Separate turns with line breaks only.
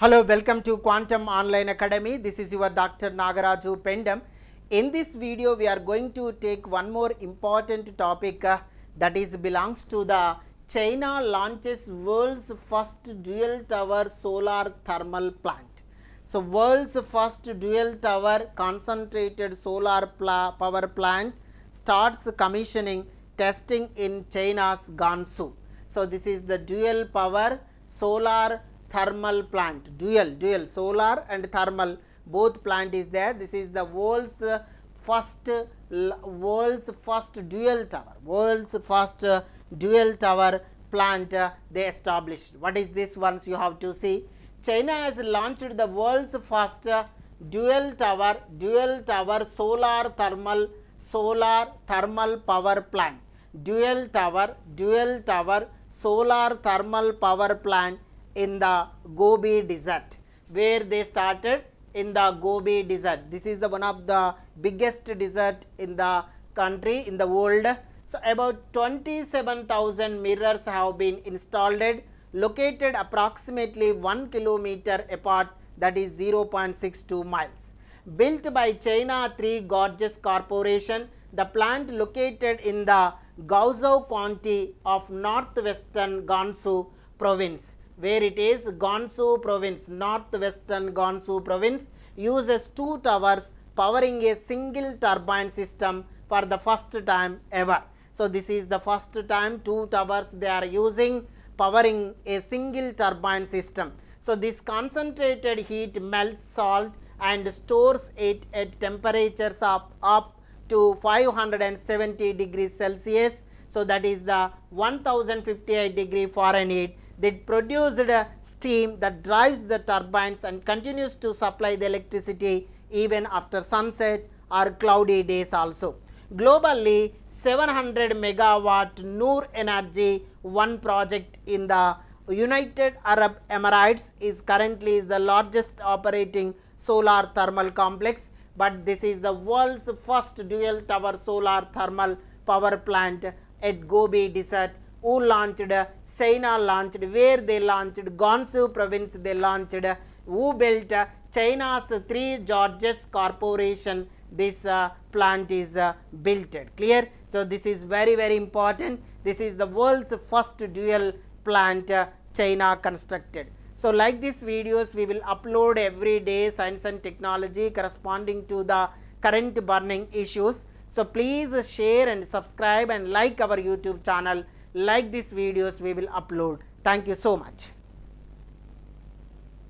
Hello, welcome to Quantum Online Academy. This is your Dr. Nagaraju Pendam. In this video, we are going to take one more important topic that is belongs to the China launches world's first dual tower solar thermal plant. So, world's first dual tower concentrated solar power plant starts commissioning testing in China's Gansu. So, this is the dual power solar thermal plant, dual solar and thermal both plant is there. This is the world's first dual tower plant they established. What is this? Once you have to see, China has launched the world's first dual tower solar thermal power plant. Dual tower solar thermal power plant in the Gobi Desert, where they started in the Gobi Desert. This is the one of the biggest desert in the country, in the world. So, about 27,000 mirrors have been installed, located approximately 1 kilometer apart, that is 0.62 miles. Built by China Three Gorges Corporation, the plant located in the Guazhou County of northwestern Gansu Province, where it is Gansu Province, northwestern Gansu Province, uses two towers powering a single turbine system for the first time ever. So, this is the first time two towers they are using powering a single turbine system. So, this concentrated heat melts salt and stores it at temperatures of up to 570 degrees Celsius. So, that is the 1058 degree Fahrenheit. That produced steam that drives the turbines and continues to supply the electricity even after sunset or cloudy days also. Globally, 700 megawatt Noor Energy one project in the United Arab Emirates is currently the largest operating solar thermal complex, but this is the world's first dual tower solar thermal power plant at Gobi Desert. Who launched? China launched. Where they launched? Gansu Province they launched. Who built? China's Three Gorges Corporation. This plant is built. Clear? So, this is very important. This is the world's first dual plant China constructed. So, like these videos we will upload every day science and technology corresponding to the current burning issues. So, please share and subscribe and like our YouTube channel. Like these videos we will upload. Thank you so much.